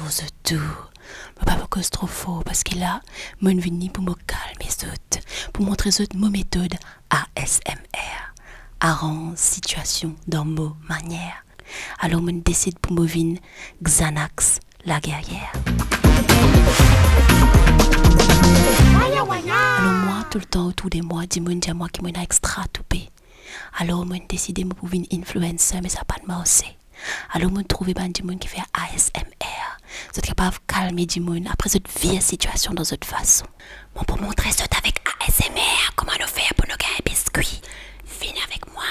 chose tout. Mais pas cause trop fort parce que là, moi je venu pour me calmer autres, pour montrer autres mon méthode ASMR. Arrange situation dans mon manière. Alors je décide pour me venir Xanax la guerrière. Alors moi tout le temps autour de moi, dis-moi qui m'a extra toupé. Alors je décide de pour venir influencer mais ça pas de marcher. Alors je trouve des gens qui fait ASMR. Vous êtes capable de calmer des gens après cette vieille situation dans cette façon. Bon, pour montrer ça avec ASMR, comment nous faire pour nous gagner un biscuit. Venez avec moi.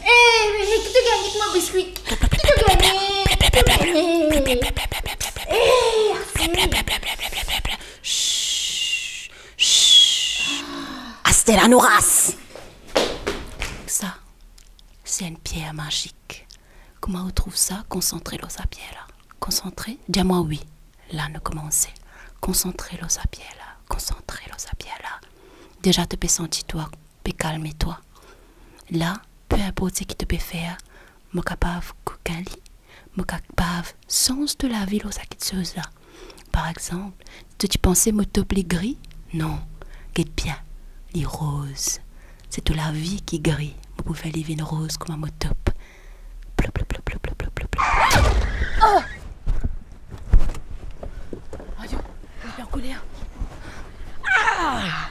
Mais qui te gagne avec mon biscuit? Qui te gagne? Hasta la nourrace. Ça, c'est une pierre magique. Comment on trouve ça? Concentrez l'eau sa pierre là. Concentrez? Dis-moi oui. Là, nous commençons. Concentrez l'eau sa pierre là. Concentrez l'eau sa pierre là. Déjà, te peux sentir toi, peux calmer toi. Là, peu importe ce qui te peut faire, je suis capable de couper, je suis capable sens de la vie là, là. Par exemple, tu pensais que top les gris? Non, guette bien, les roses. C'est toute la vie qui gris. Vous pouvez vivre une rose comme un top. Plou, plou, plou, plou, plou, plou, plou, plou. Oh! Adieu, je vais en colère. Ah!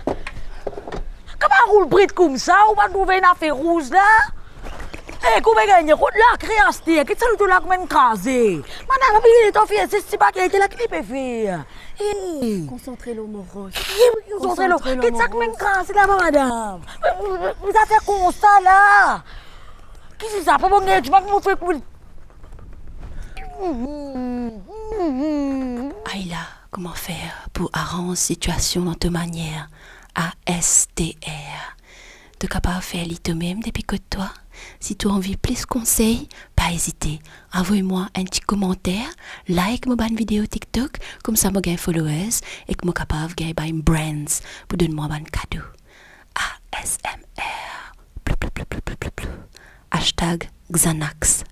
Comment roule bride comme ça? On va trouver une affaire rouge là? Eh, comment gagner? Route là, créancier, qu'est-ce que tu l'as comme une crasée? Madame, il est en fille, c'est pas qui a été là qui peut faire. Concentrez-le, mon rose. Concentrez-le. Qu'est-ce que comme une crasée là, madame? Vous avez fait comme ça là? Qu'est-ce que c'est ça? Pas bon, tu vas me faire couler. Aïe là, comment faire pour arranger situation dans ta manière? ASTR. Tu es capable de faire toi-même depuis que toi. Si tu as envie de plus de conseils, pas hésiter. Envoie-moi un petit commentaire, like ma vidéo TikTok, comme ça je gagne followers et que je suis capable de gagner brands pour donner moi un cadeau. ASMR. Hashtag Xanax